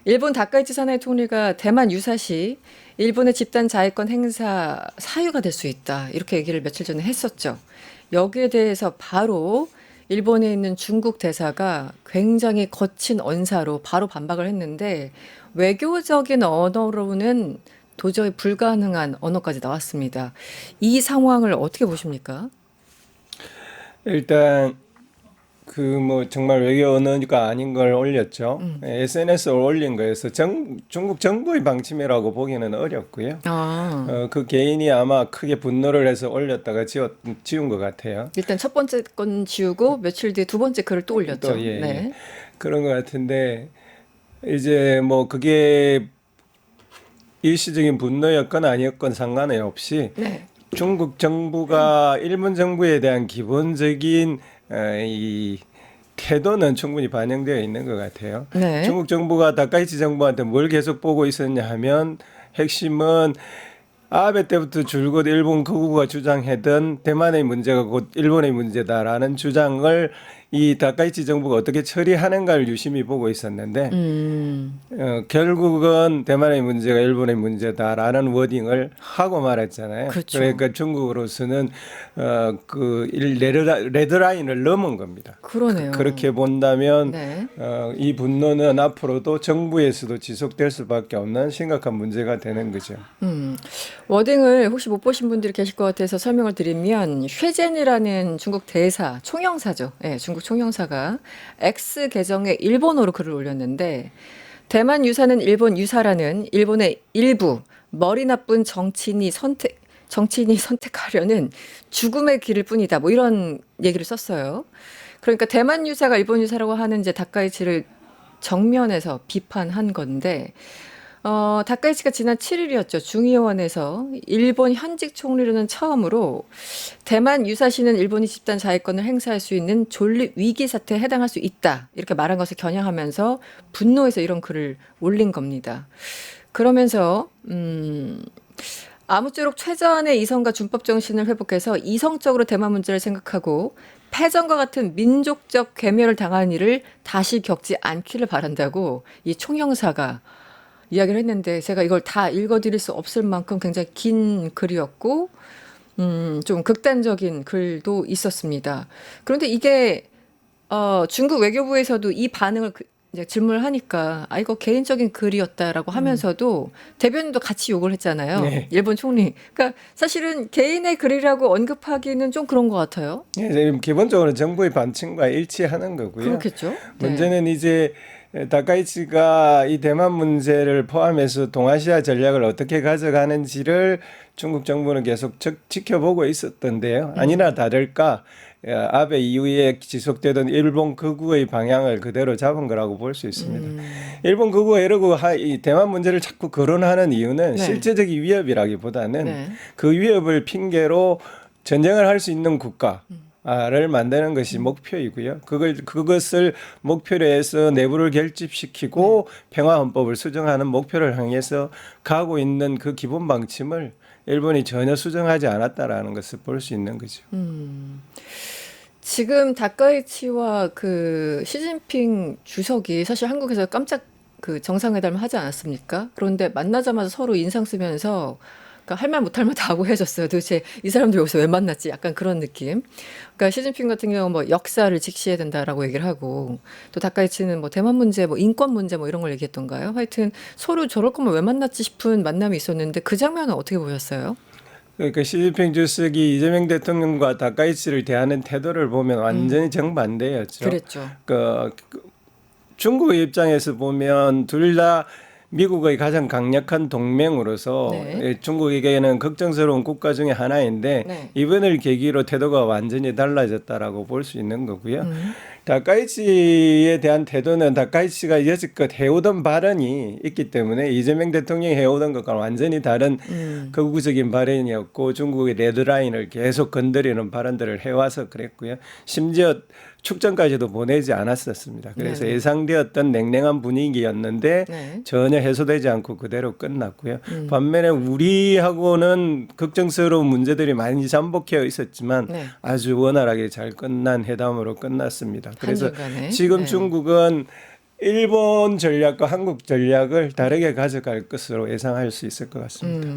일본 다카이치 사나이 총리가 대만 유사시 일본의 집단 자위권 행사 사유가 될 수 있다. 이렇게 얘기를 며칠 전에 했었죠. 여기에 대해서 바로 일본에 있는 중국 대사가 굉장히 거친 언사로 바로 반박을 했는데 외교적인 언어로는 도저히 불가능한 언어까지 나왔습니다. 이 상황을 어떻게 보십니까? 일단 그 뭐 정말 외교 언어가 아닌 걸 올렸죠. SNS에 올린 거에서 중국 정부의 방침이라고 보기는 어렵고요. 아, 그 개인이 아마 크게 분노를 해서 올렸다가 지운 것 같아요. 일단 첫 번째 건 지우고 며칠 뒤에 두 번째 글을 또 올렸죠. 또 예, 예. 네. 그런 것 같은데 이제 뭐 그게 일시적인 분노였건 아니었건 상관이 없이 네. 중국 정부가 일본 정부에 대한 기본적인 이 태도는 충분히 반영되어 있는 것 같아요. 네. 중국 정부가 다카이치 정부한테 뭘 계속 보고 있었냐 하면 핵심은 아베 때부터 줄곧 일본 극우가 주장했던 대만의 문제가 곧 일본의 문제다라는 주장을 이 다카이치 정부가 어떻게 처리하는가를 유심히 보고 있었는데 결국은 대만의 문제가 일본의 문제다라는 워딩을 하고 말았잖아요. 그렇죠. 그러니까 중국으로서는 레드라인을 넘은 겁니다. 그러네요. 그렇게 본다면 네. 이 분노는 앞으로도 정부에서도 지속될 수밖에 없는 심각한 문제가 되는 거죠. 워딩을 혹시 못 보신 분들이 계실 것 같아서 설명을 드리면 쉐젠이라는 중국 대사, 총영사죠. 예, 중국 총영사가 X 계정에 일본어로 글을 올렸는데 대만 유사는 일본 유사라는 일본의 일부 머리 나쁜 정치인이 선택하려는 죽음의 길일 뿐이다. 뭐 이런 얘기를 썼어요. 그러니까 대만 유사가 일본 유사라고 하는 이제 다카이치를 정면에서 비판한 건데 다카이치가 지난 7일이었죠. 중의원에서 일본 현직 총리로는 처음으로 대만 유사시는 일본이 집단 자위권을 행사할 수 있는 존립 위기 사태에 해당할 수 있다. 이렇게 말한 것을 겨냥하면서 분노해서 이런 글을 올린 겁니다. 그러면서 아무쪼록 최저한의 이성과 준법 정신을 회복해서 이성적으로 대만 문제를 생각하고 패전과 같은 민족적 괴멸을 당한 일을 다시 겪지 않기를 바란다고 이 총영사가 이야기를 했는데 제가 이걸 다 읽어드릴 수 없을 만큼 굉장히 긴 글이었고 좀 극단적인 글도 있었습니다. 그런데 이게 중국 외교부에서도 이 반응을 이제 질문을 하니까 이거 개인적인 글이었다라고 하면서도 대변인도 같이 욕을 했잖아요. 네. 일본 총리. 그러니까 사실은 개인의 글이라고 언급하기는 좀 그런 것 같아요. 예, 기본적으로 정부의 반침과 일치하는 거고요. 그렇겠죠. 네. 문제는 이제 다카이치가 이 대만 문제를 포함해서 동아시아 전략을 어떻게 가져가는지를 중국 정부는 계속 지켜보고 있었던데요. 아니나 다를까 아베 이후에 지속되던 일본 극우의 방향을 그대로 잡은 거라고 볼 수 있습니다. 일본 극우가 이러고 이 대만 문제를 자꾸 거론하는 이유는 네. 실제적인 위협이라기보다는 네. 그 위협을 핑계로 전쟁을 할 수 있는 국가를 만드는 것이 목표이고요. 그것을 목표로 해서 내부를 결집시키고 평화헌법을 수정하는 목표를 향해서 가고 있는 그 기본 방침을 일본이 전혀 수정하지 않았다라는 것을 볼 수 있는 거죠. 지금 다카이치와 그 시진핑 주석이 사실 한국에서 깜짝 그 정상회담을 하지 않았습니까? 그런데 만나자마자 서로 인상 쓰면서 그러니까 할 말 못할 말 다 하고 헤어졌어요. 도대체 이 사람들 여기서 왜 만났지? 약간 그런 느낌. 그러니까 시진핑 같은 경우 뭐 역사를 직시해야 된다라고 얘기를 하고 또 다카이치는 뭐 대만 문제, 뭐 인권 문제 뭐 이런 걸 얘기했던가요? 하여튼 서로 저럴 거면 왜 만났지 싶은 만남이 있었는데 그 장면은 어떻게 보셨어요? 그러니까 시진핑 주석이 이재명 대통령과 다카이치를 대하는 태도를 보면 완전히 정반대였죠. 그랬죠. 그 중국의 입장에서 보면 둘 다 미국의 가장 강력한 동맹으로서 네. 중국에게는 걱정스러운 국가 중에 하나인데 네. 이번을 계기로 태도가 완전히 달라졌다라고 볼 수 있는 거고요. 다카이치에 대한 태도는 다카이치가 여지껏 해오던 발언이 있기 때문에 이재명 대통령이 해오던 것과 완전히 다른 극우적인 발언이었고 중국의 레드라인을 계속 건드리는 발언들을 해와서 그랬고요. 심지어 축전까지도 보내지 않았었습니다. 그래서 네네. 예상되었던 냉랭한 분위기였는데 네. 전혀 해소되지 않고 그대로 끝났고요. 반면에 우리하고는 걱정스러운 문제들이 많이 잠복해 있었지만 네. 아주 원활하게 잘 끝난 회담으로 끝났습니다. 그래서 한순간에. 지금 네. 중국은 일본 전략과 한국 전략을 다르게 가져갈 것으로 예상할 수 있을 것 같습니다.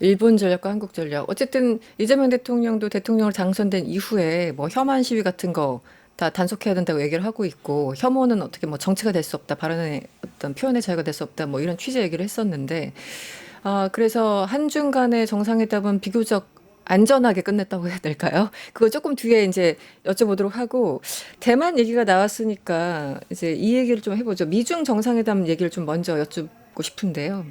일본 전략과 한국 전략. 어쨌든 이재명 대통령도 대통령으로 당선된 이후에 뭐 혐한 시위 같은 거 다 단속해야 된다고 얘기를 하고 있고 혐오는 어떻게 뭐 정치가 될 수 없다. 발언의 어떤 표현의 자유가 될 수 없다. 뭐 이런 취지의 얘기를 했었는데 그래서 한중 간의 정상회담은 비교적 안전하게 끝냈다고 해야 될까요? 그거 조금 뒤에 이제 여쭤보도록 하고 대만 얘기가 나왔으니까 이제 이 얘기를 좀 해보죠. 미중 정상회담 얘기를 좀 먼저 여쭙고 싶은데요.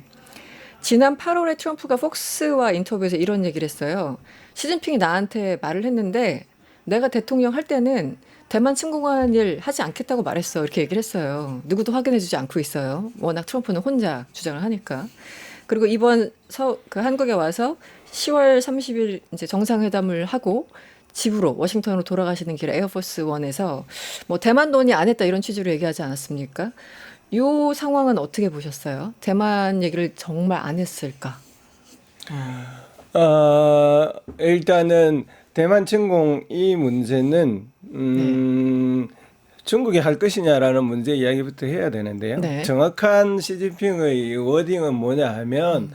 지난 8월에 트럼프가 폭스와 인터뷰에서 이런 얘기를 했어요. 시진핑이 나한테 말을 했는데 내가 대통령 할 때는 대만 침공한 일 하지 않겠다고 말했어. 이렇게 얘기를 했어요. 누구도 확인해주지 않고 있어요. 워낙 트럼프는 혼자 주장을 하니까. 그리고 이번 한국에 와서 10월 30일 이제 정상회담을 하고 집으로 워싱턴으로 돌아가시는 길에 에어포스 원에서 뭐 대만 논의 안 했다 이런 취지로 얘기하지 않았습니까? 요 상황은 어떻게 보셨어요? 대만 얘기를 정말 안 했을까? 일단은 대만 침공 이 문제는 중국이 할 것이냐라는 문제 이야기부터 해야 되는데요. 네. 정확한 시진핑의 워딩은 뭐냐 하면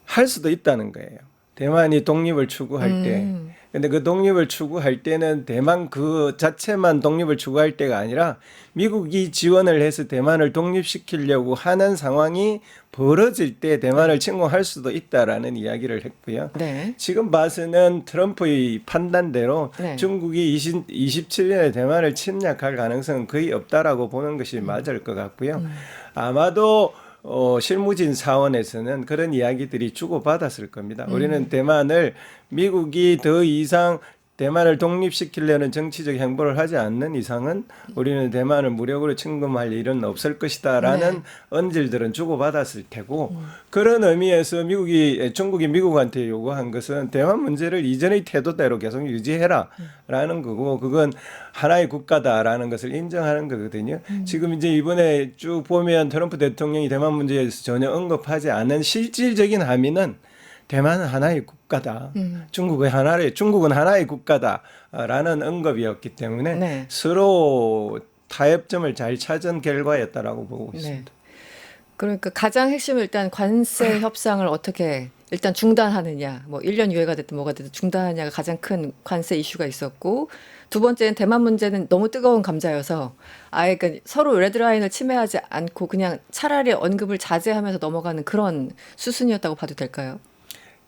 할 수도 있다는 거예요. 대만이 독립을 추구할 때. 근데 그 독립을 추구할 때는 대만 그 자체만 독립을 추구할 때가 아니라 미국이 지원을 해서 대만을 독립시키려고 하는 상황이 벌어질 때 대만을 침공할 수도 있다라는 이야기를 했고요. 네. 지금 봐서는 트럼프의 판단대로 네. 중국이 27년에 대만을 침략할 가능성은 거의 없다라고 보는 것이 맞을 것 같고요. 아마도 실무진 사원에서는 그런 이야기들이 주고받았을 겁니다. 우리는 대만을 미국이 더 이상 대만을 독립시키려는 정치적 행보를 하지 않는 이상은 우리는 대만을 무력으로 침공할 일은 없을 것이다라는 네. 언질들은 주고받았을 테고 그런 의미에서 중국이 미국한테 요구한 것은 대만 문제를 이전의 태도대로 계속 유지해라라는 거고 그건 하나의 국가다라는 것을 인정하는 거거든요. 지금 이제 이번에 쭉 보면 트럼프 대통령이 대만 문제에 대해서 전혀 언급하지 않은 실질적인 함의는 대만은 하나의 국가다. 중국은 하나의 국가다라는 언급이었기 때문에 네. 서로 타협점을 잘 찾은 결과였다라고 보고 있습니다. 네. 그러니까 가장 핵심은 일단 관세 협상을 어떻게 일단 중단하느냐, 뭐 1년 유예가 됐든 뭐가 됐든 중단하느냐가 가장 큰 관세 이슈가 있었고 두 번째는 대만 문제는 너무 뜨거운 감자여서 아예 그러니까 서로 레드라인을 침해하지 않고 그냥 차라리 언급을 자제하면서 넘어가는 그런 수순이었다고 봐도 될까요?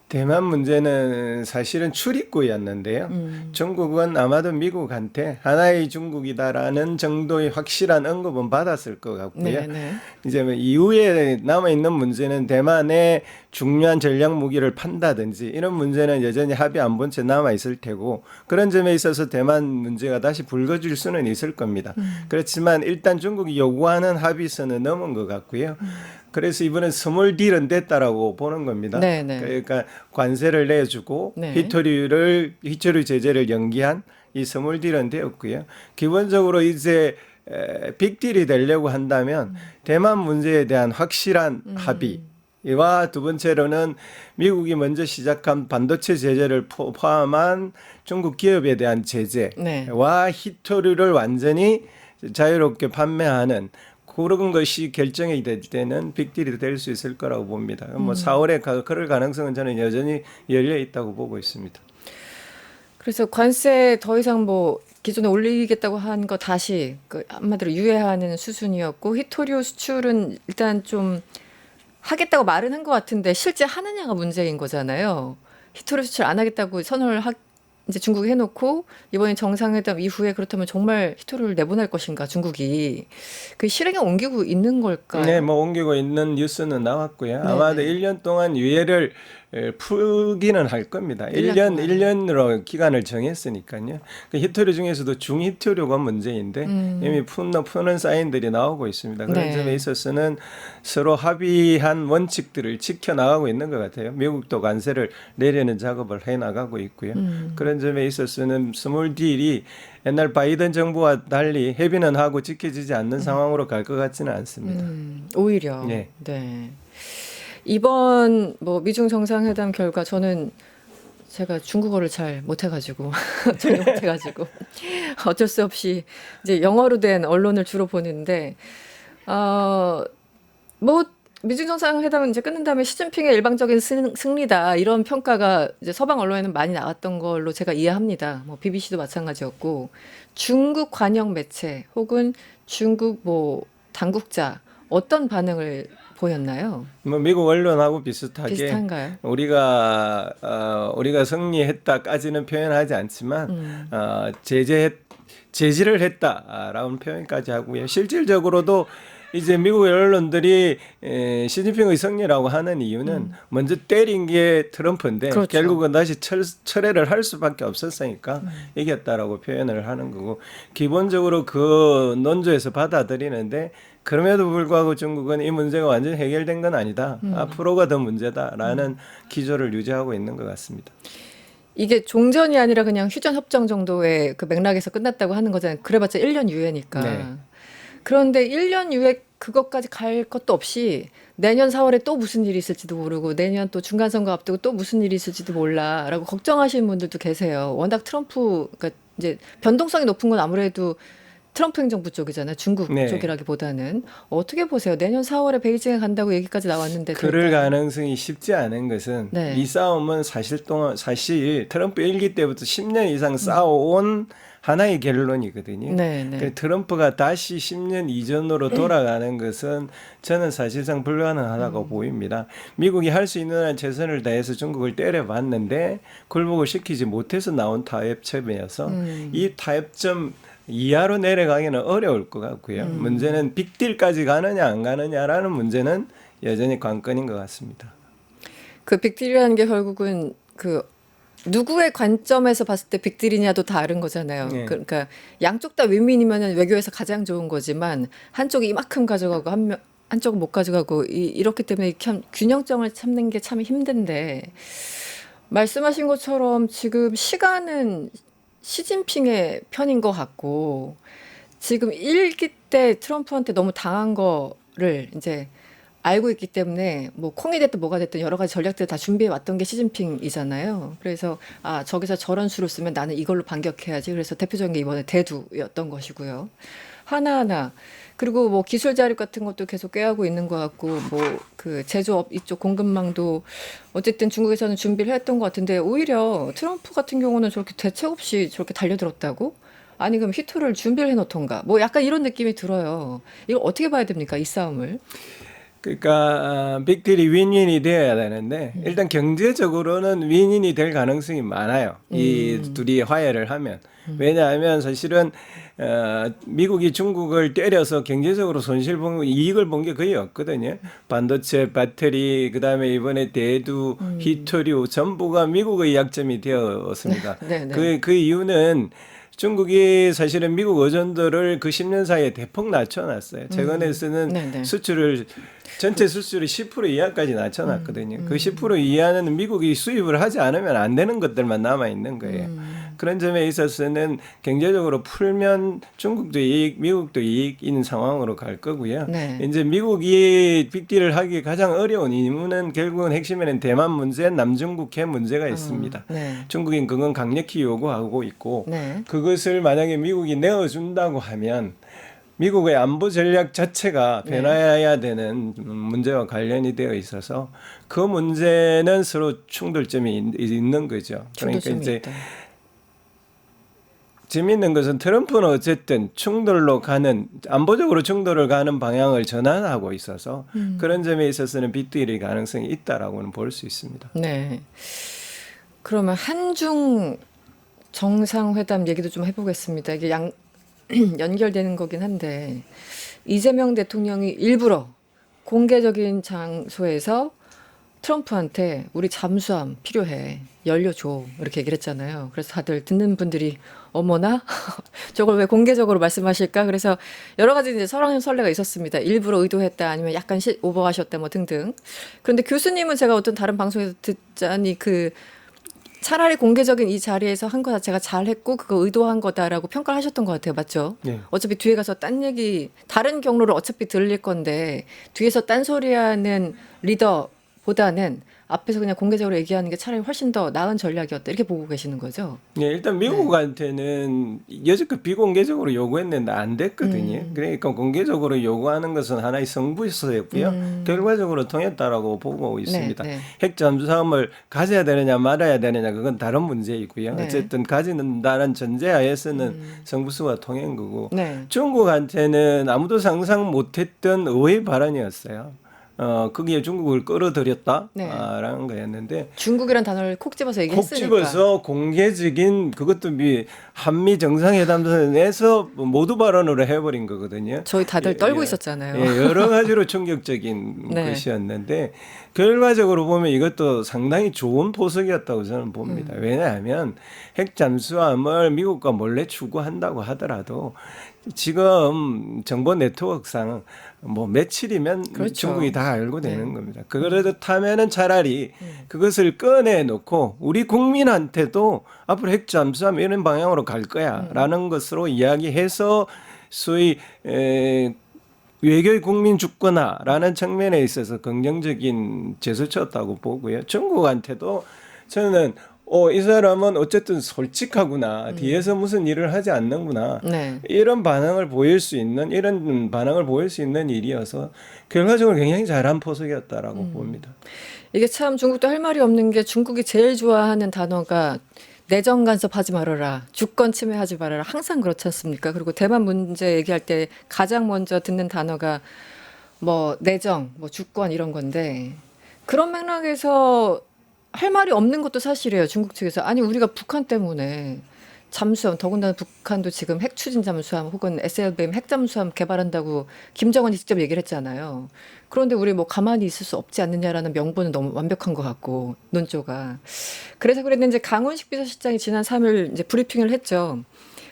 대만 문제는 사실은 출입구였는데요. 중국은 아마도 미국한테 하나의 중국이다라는 정도의 확실한 언급은 받았을 것 같고요. 네, 네. 이제 뭐 이후에 남아있는 문제는 대만의 중요한 전략 무기를 판다든지 이런 문제는 여전히 합의 안 본 채 남아있을 테고 그런 점에 있어서 대만 문제가 다시 불거질 수는 있을 겁니다. 그렇지만 일단 중국이 요구하는 합의선은 넘은 것 같고요. 그래서 이번엔 스몰 딜은 됐다라고 보는 겁니다. 네, 네. 그러니까 관세를 내주고 네. 히토류 제재를 연기한 이 스몰 딜은 되었고요. 기본적으로 이제 빅딜이 되려고 한다면 대만 문제에 대한 확실한 합의와 두 번째로는 미국이 먼저 시작한 반도체 제재를 포함한 중국 기업에 대한 제재와 네. 히토류를 완전히 자유롭게 판매하는 그런 것이 결정이 될 때는 빅딜이 될 수 있을 거라고 봅니다. 뭐 4월에 그럴 가능성은 저는 여전히 열려 있다고 보고 있습니다. 그래서 관세 더 이상 뭐 기존에 올리겠다고 한 거 다시 그 한마디로 유예하는 수순이었고 히토류 수출은 일단 좀 하겠다고 말은 한 것 같은데 실제 하느냐가 문제인 거잖아요. 히토류 수출 안 하겠다고 선언을 이제 중국이 해놓고 이번에 정상회담 이후에 그렇다면 정말 히토류를 내보낼 것인가 중국이 그 실행에 옮기고 있는 걸까요? 네, 뭐 옮기고 있는 뉴스는 나왔고요. 네, 아마도 네. 1년 동안 유예를 풀기는 할 겁니다. 1년 1년으로 기간을 정했으니까요. 그 히토류 중에서도 중히토류가 문제인데 이미 푸는 사인들이 나오고 있습니다. 그런 네. 점에 있어서는 서로 합의한 원칙들을 지켜나가고 있는 것 같아요. 미국도 관세를 내리는 작업을 해나가고 있고요. 그런 점에 있어서는 스몰 딜이 옛날 바이든 정부와 달리 협의는 하고 지켜지지 않는 상황으로 갈 것 같지는 않습니다. 오히려. 네. 네. 이번 뭐 미중 정상회담 결과 저는 제가 중국어를 잘 못해가지고 전혀 못해가지고 어쩔 수 없이 이제 영어로 된 언론을 주로 보는데 뭐 미중 정상회담은 이제 끝난 다음에 시진핑의 일방적인 승리다 이런 평가가 이제 서방 언론에는 많이 나왔던 걸로 제가 이해합니다. 뭐 BBC도 마찬가지였고 중국 관영 매체 혹은 중국 뭐 당국자 어떤 반응을 보였나요? 뭐 미국 언론하고 비슷하게 비슷한가요? 우리가 승리했다까지는 표현하지 않지만 제지를 했다라는 표현까지 하고요. 실질적으로도 이제 미국의 언론들이 시진핑의 승리라고 하는 이유는 먼저 때린 게 트럼프인데 그렇죠. 결국은 다시 철회를 할 수밖에 없었으니까 이겼다라고 표현을 하는 거고 기본적으로 그 논조에서 받아들이는데 그럼에도 불구하고 중국은 이 문제가 완전히 해결된 건 아니다. 앞으로가 더 문제다라는 기조를 유지하고 있는 것 같습니다. 이게 종전이 아니라 그냥 휴전 협정 정도의 그 맥락에서 끝났다고 하는 거잖아요. 그래봤자 1년 이후니까. 네. 그런데 1년 이후에 그것까지 갈 것도 없이 내년 4월에 또 무슨 일이 있을지도 모르고 내년 또 중간선거 앞두고 또 무슨 일이 있을지도 몰라라고 걱정하시는 분들도 계세요. 워낙 트럼프 그러니까 이제 변동성이 높은 건 아무래도 트럼프 행정부 쪽이잖아요. 중국 네. 쪽이라기보다는 어떻게 보세요? 내년 4월에 베이징에 간다고 얘기까지 나왔는데 그럴 가능성이 쉽지 않은 것은 네. 이 싸움은 사실 트럼프 일기 때부터 10년 이상 싸워온 하나의 결론이거든요. 네, 네. 그 트럼프가 다시 10년 이전으로 돌아가는 것은 저는 사실상 불가능하다고 보입니다. 미국이 할 수 있는 한 최선을 다해서 중국을 때려봤는데 굴복을 시키지 못해서 나온 타협점이어서 이 타협점 이하로 내려가기는 어려울 것 같고요. 문제는 빅딜까지 가느냐 안 가느냐라는 문제는 여전히 관건인 것 같습니다. 그 빅딜이라는 게 결국은 그 누구의 관점에서 봤을 때 빅딜이냐도 다른 거잖아요. 네. 그러니까 양쪽 다 윈윈이면 외교에서 가장 좋은 거지만 한쪽이 이만큼 가져가고 한쪽은 못 가져가고 이렇기 때문에 참 균형점을 찾는 게 참 힘든데 말씀하신 것처럼 지금 시간은 시진핑의 편인 것 같고 지금 1기 때 트럼프한테 너무 당한 거를 이제 알고 있기 때문에 뭐 콩이 됐든 뭐가 됐든 여러 가지 전략들을 다 준비해 왔던 게 시진핑이잖아요. 그래서 저기서 저런 수를 쓰면 나는 이걸로 반격해야지. 그래서 대표적인 게 이번에 대두였던 것이고요. 하나하나 그리고 뭐 기술 자립 같은 것도 계속 꾀하고 있는 것 같고 뭐 그 제조업 이쪽 공급망도 어쨌든 중국에서는 준비를 했던 것 같은데 오히려 트럼프 같은 경우는 저렇게 대책 없이 저렇게 달려들었다고? 아니 그럼 히토를 준비를 해놓던가 뭐 약간 이런 느낌이 들어요. 이거 어떻게 봐야 됩니까 이 싸움을? 그러니까 빅딜이 윈윈이 되어야 되는데 일단 경제적으로는 윈윈이 될 가능성이 많아요. 이 둘이 화해를 하면. 왜냐하면 사실은 미국이 중국을 때려서 경제적으로 이익을 본 게 거의 없거든요. 반도체, 배터리, 그다음에 이번에 대두, 히토류 전부가 미국의 약점이 되었습니다. 네, 네. 그 이유는 중국이 사실은 미국 의존도를 그 10년 사이에 대폭 낮춰놨어요. 최근에서는 네네. 전체 수출이 10% 이하까지 낮춰놨거든요. 그 10% 이하는 미국이 수입을 하지 않으면 안 되는 것들만 남아 있는 거예요. 그런 점에 있어서는 경제적으로 풀면 중국도 이익, 미국도 이익인 상황으로 갈 거고요. 네. 이제 미국이 빅딜을 하기 가장 어려운 이유는 결국은 핵심에는 대만 문제, 남중국 해 문제가 있습니다. 네. 중국인 그건 강력히 요구하고 있고 네. 그것을 만약에 미국이 내어준다고 하면 미국의 안보 전략 자체가 변화해야 되는 문제와 관련이 되어 있어서 그 문제는 서로 충돌점이 있는 거죠. 그러니까 충돌점이 이제 있다. 재미있는 것은 트럼프는 어쨌든 안보적으로 충돌을 가는 방향을 전환하고 있어서 그런 점에 있어서는 빅딜의 가능성이 있다라고는 볼 수 있습니다. 네. 그러면 한중 정상회담 얘기도 좀 해보겠습니다. 이게 연결되는 거긴 한데 이재명 대통령이 일부러 공개적인 장소에서 트럼프한테 우리 잠수함 필요해 열려줘 이렇게 얘기를 했잖아요. 그래서 다들 듣는 분들이 어머나 저걸 왜 공개적으로 말씀하실까? 그래서 여러 가지 이제 설왕설래가 있었습니다. 일부러 의도했다 아니면 약간 오버하셨다 뭐 등등. 그런데 교수님은 제가 어떤 다른 방송에서 듣자니 차라리 공개적인 이 자리에서 한 거 자체가 잘했고 그거 의도한 거다라고 평가를 하셨던 것 같아요. 맞죠? 네. 어차피 뒤에 가서 딴 얘기 다른 경로를 어차피 들릴 건데 뒤에서 딴소리하는 리더 보다는 앞에서 그냥 공개적으로 얘기하는 게 차라리 훨씬 더 나은 전략이었다 이렇게 보고 계시는 거죠. 예, 일단 미국한테는 여지껏 비공개적으로 요구했는데 안 됐거든요. 그러니까 공개적으로 요구하는 것은 하나의 승부였고요. 결과적으로 통했다라고 보고 있습니다. 네. 핵 잠수함을 가져야 되느냐 말아야 되느냐 그건 다른 문제이고요. 네. 어쨌든 가진다는 전제하에서는 승부수가 통한 거고 네. 중국한테는 아무도 상상 못했던 의외의 발언이었어요. 거기에 중국을 끌어들였다라는 네. 거였는데 중국이란 단어를 콕 집어서 콕 얘기했으니까. 집어서 공개적인 그것도 한미 정상회담에서 모두 발언으로 해버린 거거든요. 저희 다들 떨고 있었잖아요. 예, 여러 가지로 충격적인 네. 것이었는데 결과적으로 보면 이것도 상당히 좋은 포석이었다고 저는 봅니다. 왜냐하면 핵 잠수함을 미국과 몰래 추구한다고 하더라도 지금 정보 네트워크상 뭐 며칠이면 그렇죠. 중국이 다 알고 되는 겁니다. 그렇다면은 차라리 그것을 꺼내놓고 우리 국민한테도 앞으로 핵 잠수함 이런 방향으로 갈 거야라는 것으로 이야기해서 소위 외교의 국민 주권화라는 측면에 있어서 긍정적인 제스처였다고 보고요. 중국한테도 저는 이 사람은 어쨌든 솔직하구나. 뒤에서 무슨 일을 하지 않는구나. 네. 이런 반응을 보일 수 있는 일이어서 결과적으로 굉장히 잘한 포석이었다라고 봅니다. 이게 참 중국도 할 말이 없는 게 중국이 제일 좋아하는 단어가 내정 간섭하지 말아라, 주권 침해하지 말아라. 항상 그렇지 않습니까? 그리고 대만 문제 얘기할 때 가장 먼저 듣는 단어가 뭐 내정, 뭐 주권 이런 건데 그런 맥락에서 할 말이 없는 것도 사실이에요. 중국 측에서. 아니 우리가 북한 때문에 잠수함, 더군다나 북한도 지금 핵 추진 잠수함 혹은 SLBM 핵 잠수함 개발한다고 김정은이 직접 얘기를 했잖아요. 그런데 우리 뭐 가만히 있을 수 없지 않느냐라는 명분은 너무 완벽한 것 같고 논조가. 그래서 그랬는데 이제 강훈식 비서실장이 지난 3일 이제 브리핑을 했죠.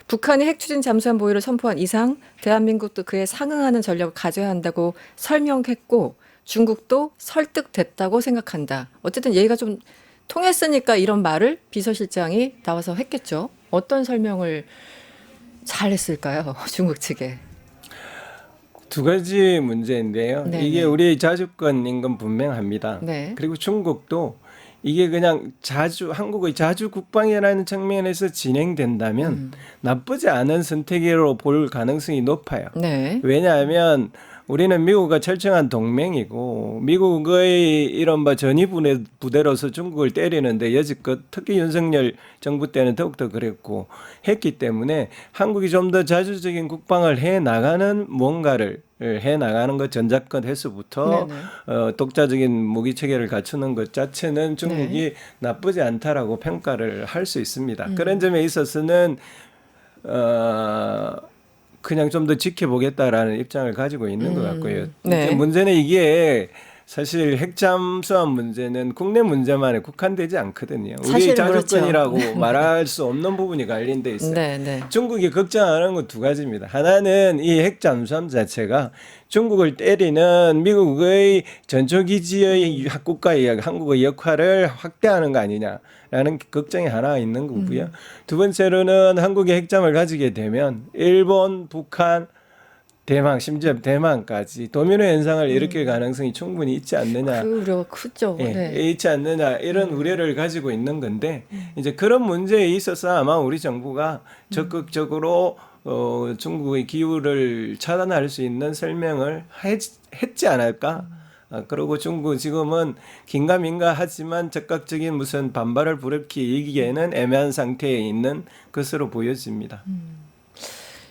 북한이 핵 추진 잠수함 보유를 선포한 이상 대한민국도 그에 상응하는 전력을 가져야 한다고 설명했고 중국도 설득됐다고 생각한다. 어쨌든 얘기가 좀 통했으니까 이런 말을 비서실장이 나와서 했겠죠. 어떤 설명을 잘 했을까요? 중국 측에. 두 가지 문제인데요. 네네. 이게 우리의 자주권인 건 분명합니다. 네. 그리고 중국도 이게 그냥 한국의 자주 국방이라는 측면에서 진행된다면 나쁘지 않은 선택으로 볼 가능성이 높아요. 네. 왜냐하면 우리는 미국과 철저한 동맹이고 미국의 이런 전위 부대로서 중국을 때리는데 여지껏 특히 윤석열 정부 때는 더욱더 그랬고 했기 때문에 한국이 좀 더 자주적인 국방을 해 나가는 뭔가를 해 나가는 것 전작권 해수부터 독자적인 무기 체계를 갖추는 것 자체는 중국이 나쁘지 않다라고 평가를 할 수 있습니다. 그런 점에 있어서는 그냥 좀 더 지켜보겠다라는 입장을 가지고 있는 것 같고요. 네. 문제는 이게 사실 핵잠수함 문제는 국내 문제만에 국한되지 않거든요. 우리의 자주권이라고 그렇죠. 말할 수 없는 부분이 관련돼 있어요. 네. 중국이 걱정하는 건 두 가지입니다. 하나는 이 핵잠수함 자체가 중국을 때리는 미국의 전초기지의 국가의 한국의 역할을 확대하는 거 아니냐라는 걱정이 하나 있는 거고요. 두 번째로는 한국이 핵잠을 가지게 되면 일본, 북한, 대만, 심지어 대만까지 도미노 현상을 일으킬 가능성이 충분히 있지 않느냐. 그 우려가 크죠. 예, 네. 있지 않느냐 이런 우려를 가지고 있는 건데 이제 그런 문제에 있어서 아마 우리 정부가 적극적으로 중국의 기울을 차단할 수 있는 설명을 했지 않을까. 그리고 중국 지금은 긴가민가 하지만 적극적인 무슨 반발을 불러일으키기에는 애매한 상태에 있는 것으로 보여집니다.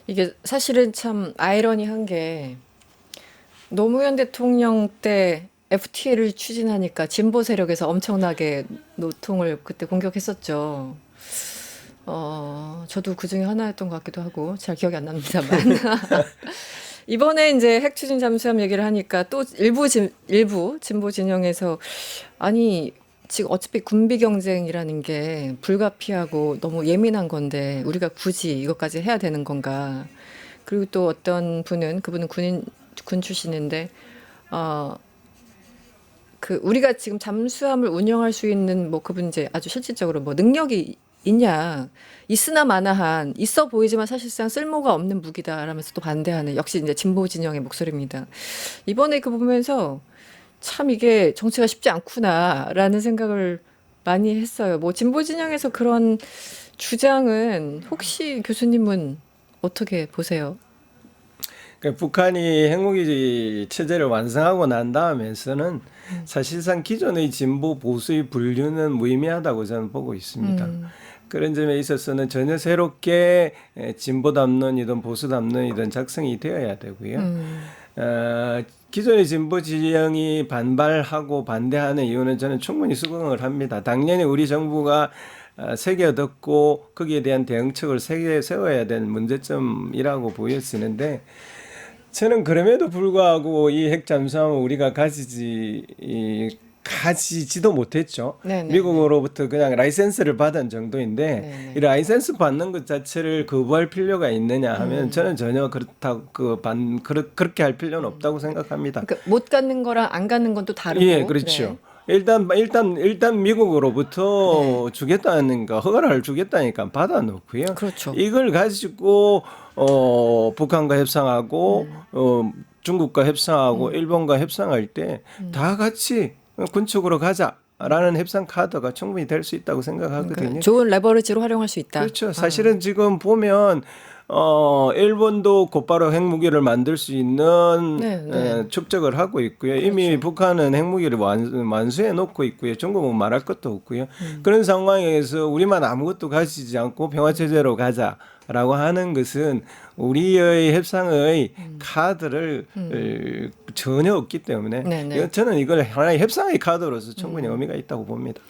이게 사실은 참 아이러니한 게 노무현 대통령 때 FTA를 추진하니까 진보 세력에서 엄청나게 노통을 그때 공격했었죠. 저도 그 중에 하나였던 것 같기도 하고 잘 기억이 안 납니다만. 이번에 이제 핵 추진 잠수함 얘기를 하니까 또 일부 진보 진영에서 아니 지금 어차피 군비 경쟁이라는 게 불가피하고 너무 예민한 건데 우리가 굳이 이것까지 해야 되는 건가? 그리고 또 어떤 분은 그분은 군 출신인데 그 우리가 지금 잠수함을 운영할 수 있는 뭐 그분 이제 아주 실질적으로 뭐 능력이 있냐 있으나 마나한 있어 보이지만 사실상 쓸모가 없는 무기다라면서 또 반대하는 역시 이제 진보 진영의 목소리입니다. 이번에 그 보면서 참 이게 정치가 쉽지 않구나라는 생각을 많이 했어요. 뭐 진보 진영에서 그런 주장은 혹시 교수님은 어떻게 보세요? 그러니까 북한이 핵무기 체제를 완성하고 난 다음에서는 사실상 기존의 진보 보수의 분류는 무의미하다고 저는 보고 있습니다. 그런 점에 있어서는 전혀 새롭게 진보 담론이든 보수 담론이든 작성이 되어야 되고요. 기존의 진보 진영이 반발하고 반대하는 이유는 저는 충분히 수긍을 합니다. 당연히 우리 정부가 새겨듣고 거기에 대한 대응책을 세워야 되는 문제점이라고 보여지는데 저는 그럼에도 불구하고 이 핵 잠수함을 우리가 가지지도 못했죠. 네네. 미국으로부터 그냥 라이센스를 받은 정도인데 네네. 이 라이센스 받는 것 자체를 거부할 필요가 있느냐 하면 저는 전혀 그렇게 할 필요는 없다고 생각합니다. 그러니까 못 갖는 거랑 안 갖는 건 또 다르고. 예, 그렇죠. 일단 미국으로부터 주겠다니까 허가를 주겠다니까 받아놓고요. 그렇죠. 이걸 가지고 북한과 협상하고 중국과 협상하고 일본과 협상할 때 다 같이 군축으로 가자라는 협상 카드가 충분히 될 수 있다고 생각하거든요. 그러니까 좋은 레버리지로 활용할 수 있다. 그렇죠. 사실은 지금 보면 일본도 곧바로 핵무기를 만들 수 있는 네. 축적을 하고 있고요. 이미 북한은 핵무기를 완수해 놓고 있고요. 중국은 말할 것도 없고요. 그런 상황에서 우리만 아무것도 가지지 않고 평화체제로 가자라고 하는 것은 우리의 협상의 카드를 전혀 없기 때문에 네네. 저는 이걸 하나의 협상의 카드로서 충분히 의미가 있다고 봅니다.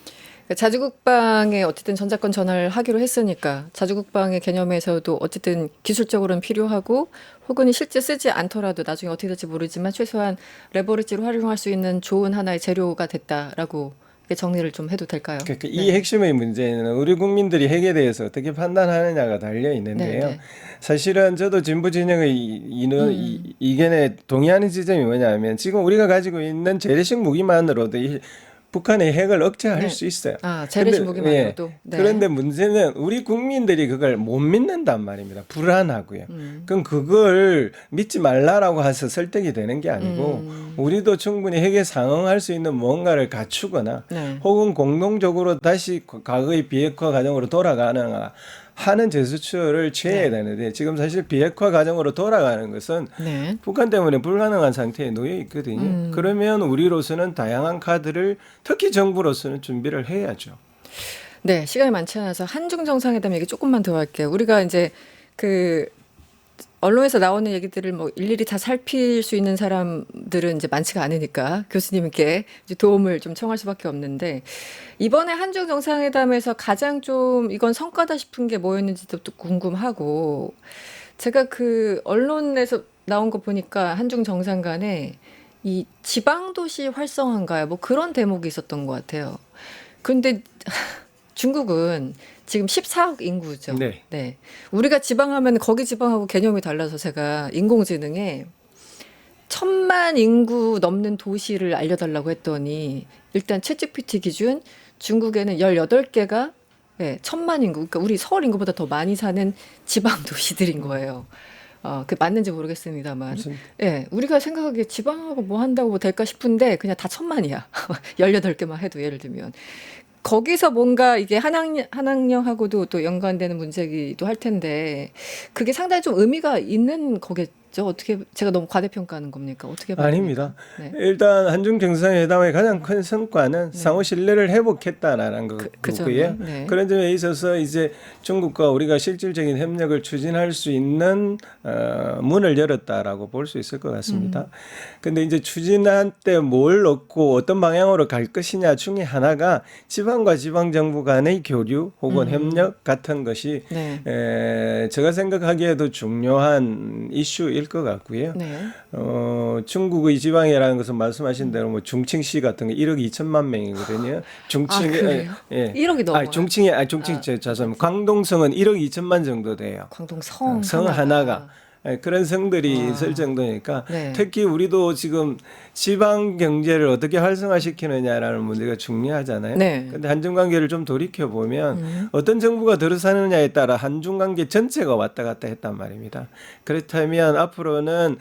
자주국방에 어쨌든 전자권 전환을 하기로 했으니까 자주국방의 개념에서도 어쨌든 기술적으로는 필요하고 혹은 실제 쓰지 않더라도 나중에 어떻게 될지 모르지만 최소한 레버리지로 활용할 수 있는 좋은 하나의 재료가 됐다라고 정리를 좀 해도 될까요? 그러니까 이 핵심의 문제는 우리 국민들이 핵에 대해서 어떻게 판단하느냐가 달려 있는데요. 네네. 사실은 저도 진보 진영의 이견에 동의하는 지점이 뭐냐면 지금 우리가 가지고 있는 재래식 무기만으로도 북한의 핵을 억제할 네. 수 있어요. 재래식 무기만으로도. 네. 그런데 문제는 우리 국민들이 그걸 못 믿는단 말입니다. 불안하고요. 그럼 그걸 믿지 말라라고 해서 설득이 되는 게 아니고 우리도 충분히 핵에 상응할 수 있는 뭔가를 갖추거나 네. 혹은 공동적으로 다시 과거의 비핵화 과정으로 돌아가는 하는 제스처를 취해야 되는데 지금 사실 비핵화 과정으로 돌아가는 것은 네. 북한 때문에 불가능한 상태에 놓여 있거든요. 그러면 우리로서는 다양한 카드를 특히 정부로서는 준비를 해야죠. 네, 시간이 많지 않아서 한중 정상회담 얘기 조금만 더 할게요. 우리가 이제 그 언론에서 나오는 얘기들을 뭐 일일이 다 살필 수 있는 사람들은 이제 많지가 않으니까 교수님께 이제 도움을 좀 청할 수밖에 없는데 이번에 한중 정상회담에서 가장 좀 이건 성과다 싶은 게 뭐였는지도 또 궁금하고 제가 그 언론에서 나온 거 보니까 한중 정상 간에 이 지방도시 활성화인가요? 뭐 그런 대목이 있었던 것 같아요. 근데 중국은 지금 14억 인구죠. 네. 네. 우리가 지방하면 거기 지방하고 개념이 달라서 제가 인공지능에 1,000만 인구 넘는 도시를 알려달라고 했더니 일단 챗GPT 기준 중국에는 18개가 1,000만 인구, 그러니까 우리 서울 인구보다 더 많이 사는 지방 도시들인 거예요. 그 맞는지 모르겠습니다만. 예, 우리가 생각하기에 지방하고 뭐 한다고 뭐 될까 싶은데 그냥 다 1,000만이야. 18개만 해도 예를 들면. 거기서 뭔가 이게 한학령하고도 또 연관되는 문제이기도 할 텐데 그게 상당히 좀 의미가 있는 거겠죠. 어떻게 제가 너무 과대평가하는 겁니까? 어떻게 봐야 아닙니다. 됩니까? 네. 일단 한중 정상회담의 가장 큰 성과는 상호 신뢰를 회복했다라는 거고요. 네. 그런 점에 있어서 이제 중국과 우리가 실질적인 협력을 추진할 수 있는 문을 열었다라고 볼 수 있을 것 같습니다. 근데 이제 추진할 때 뭘 넣고 어떤 방향으로 갈 것이냐 중에 하나가 지방과 지방 정부 간의 교류 혹은 협력 같은 것이 네. 제가 생각하기에도 중요한 이슈일 것 같고요. 네. 중국의 지방이라는 것은 말씀하신 대로 뭐 중칭시 같은 게 1억 2천만 명이거든요. 중칭 그래요? 1억이 넘어요? 중칭 죄송합니다. 광동성은 1억 2천만 정도 돼요. 광동성 성 하나가. 그런 성들이 있을 정도니까 네. 특히 우리도 지금 지방 경제를 어떻게 활성화시키느냐라는 문제가 중요하잖아요. 네. 근데 한중 관계를 좀 돌이켜 보면 어떤 정부가 들어서느냐에 따라 한중 관계 전체가 왔다 갔다 했단 말입니다. 그렇다면 앞으로는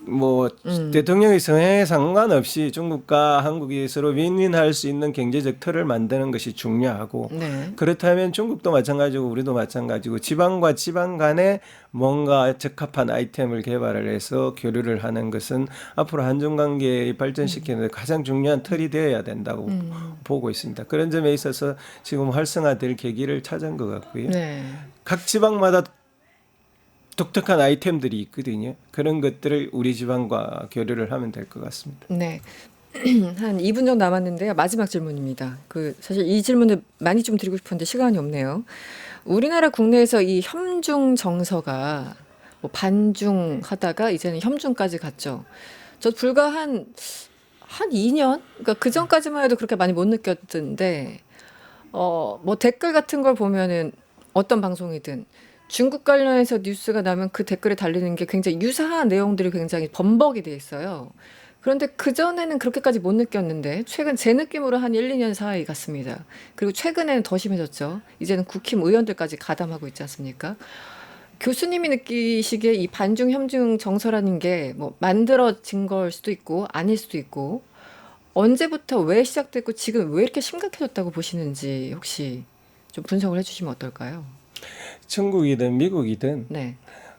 뭐 대통령의 성향에 상관없이 중국과 한국이 서로 윈윈할 수 있는 경제적 틀을 만드는 것이 중요하고 네. 그렇다면 중국도 마찬가지고 우리도 마찬가지고 지방과 지방 간에 뭔가 적합한 아이템을 개발을 해서 교류를 하는 것은 앞으로 한중 관계를 발전시키는 데 가장 중요한 틀이 되어야 된다고 보고 있습니다. 그런 점에 있어서 지금 활성화될 계기를 찾은 것 같고요. 네. 각 지방마다 독특한 아이템들이 있거든요. 그런 것들을 우리 지방과 교류를 하면 될 것 같습니다. 네. 한 2분 정도 남았는데요. 마지막 질문입니다. 사실 이 질문을 많이 좀 드리고 싶은데 시간이 없네요. 우리나라 국내에서 이 협중 정서가 뭐 반중하다가 이제는 협중까지 갔죠. 저 불과 한 2년? 그러니까 그 전까지만 해도 그렇게 많이 못 느꼈던데, 뭐 댓글 같은 걸 보면은 어떤 방송이든 중국 관련해서 뉴스가 나면 그 댓글에 달리는 게 굉장히 유사한 내용들이 굉장히 범벅이 돼 있어요. 그런데 그전에는 그렇게까지 못 느꼈는데 최근 제 느낌으로 한 1, 2년 사이 같습니다. 그리고 최근에는 더 심해졌죠. 이제는 국힘 의원들까지 가담하고 있지 않습니까? 교수님이 느끼시기에 이 반중 협중 정서라는 게 뭐 만들어진 걸 수도 있고 아닐 수도 있고 언제부터 왜 시작됐고 지금 왜 이렇게 심각해졌다고 보시는지 혹시 좀 분석을 해주시면 어떨까요? 중국이든 미국이든 네,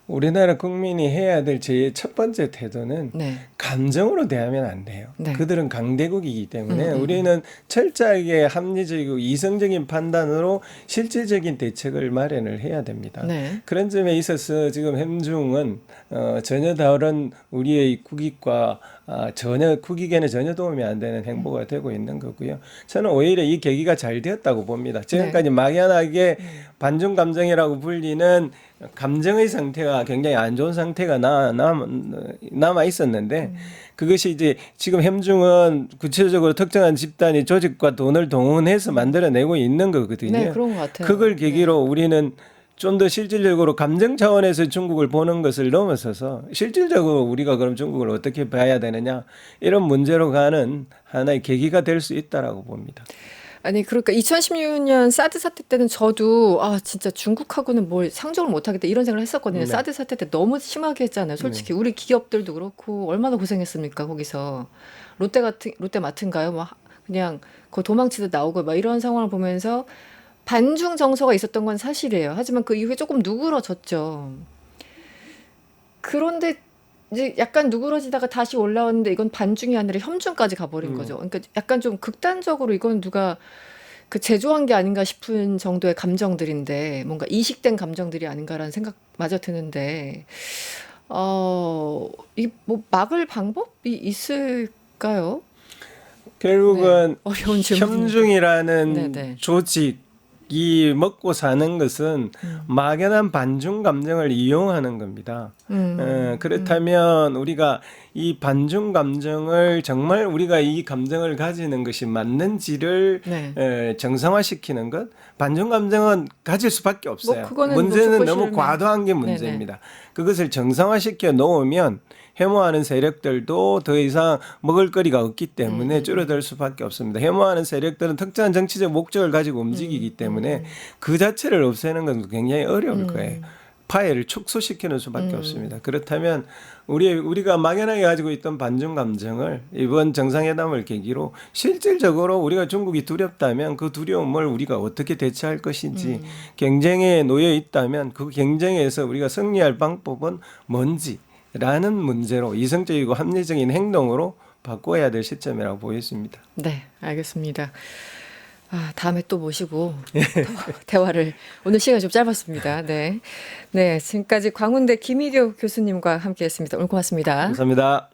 우리나라 국민이 해야 될 제일 첫 번째 태도는 네, 감정으로 대하면 안 돼요. 네. 그들은 강대국이기 때문에 우리는 철저하게 합리적이고 이성적인 판단으로 실질적인 대책을 마련을 해야 됩니다. 네. 그런 점에 있어서 지금 현중은 전혀 다른 우리의 국익과 국익에는 전혀 도움이 안 되는 행보가 되고 있는 거고요. 저는 오히려 이 계기가 잘 되었다고 봅니다. 지금까지 막연하게 반중 감정이라고 불리는 감정의 상태가 굉장히 안 좋은 상태가 남아 있었는데 그것이 이제 지금 현중은 구체적으로 특정한 집단이 조직과 돈을 동원해서 만들어내고 있는 거거든요. 네, 그런 것 같아요. 그걸 계기로 우리는 좀 더 실질적으로 감정 차원에서 중국을 보는 것을 넘어서서 실질적으로 우리가 그럼 중국을 어떻게 봐야 되느냐 이런 문제로 가는 하나의 계기가 될 수 있다라고 봅니다. 아니 그러니까 2016년 사드 사태 때는 저도 진짜 중국하고는 뭘 상종을 못하겠다 이런 생각을 했었거든요. 네. 사드 사태 때 너무 심하게 했잖아요. 솔직히 우리 기업들도 그렇고 얼마나 고생했습니까 거기서 롯데마트인가요? 뭐 그냥 그 도망치듯 나오고 막 이런 상황을 보면서 반중 정서가 있었던 건 사실이에요. 하지만 그 이후에 조금 누그러졌죠. 그런데 이제 약간 누그러지다가 다시 올라왔는데 이건 반중이 아니라 협중까지 가버린 거죠. 그러니까 약간 좀 극단적으로 이건 누가 제조한 게 아닌가 싶은 정도의 감정들인데 뭔가 이식된 감정들이 아닌가라는 생각마저 드는데 이 뭐 막을 방법이 있을까요? 결국은 어려운 질문입니다. 현중이라는 네네. 조직이 먹고 사는 것은 막연한 반중 감정을 이용하는 겁니다. 그렇다면 우리가 이 반중 감정을 정말 우리가 이 감정을 가지는 것이 맞는지를 네. 정상화시키는 것. 반중 감정은 가질 수밖에 없어요. 뭐 그거는 문제는 뭐 너무 좋고 과도한 게 네네. 문제입니다. 그것을 정상화시켜 놓으면 혐오하는 세력들도 더 이상 먹을 거리가 없기 때문에 줄어들 수밖에 없습니다. 혐오하는 세력들은 특정한 정치적 목적을 가지고 움직이기 때문에 그 자체를 없애는 건 굉장히 어려울 거예요. 파해를 축소시키는 수밖에 없습니다. 그렇다면 우리가 막연하게 가지고 있던 반중 감정을 이번 정상회담을 계기로 실질적으로 우리가 중국이 두렵다면 그 두려움을 우리가 어떻게 대처할 것인지 경쟁에 놓여 있다면 그 경쟁에서 우리가 승리할 방법은 뭔지 라는 문제로 이성적이고 합리적인 행동으로 바꿔야 될 시점이라고 보였습니다. 네, 알겠습니다. 다음에 또 모시고 대화를 오늘 시간이 좀 짧았습니다. 네, 지금까지 광운대 김희교 교수님과 함께했습니다. 오늘 고맙습니다. 감사합니다.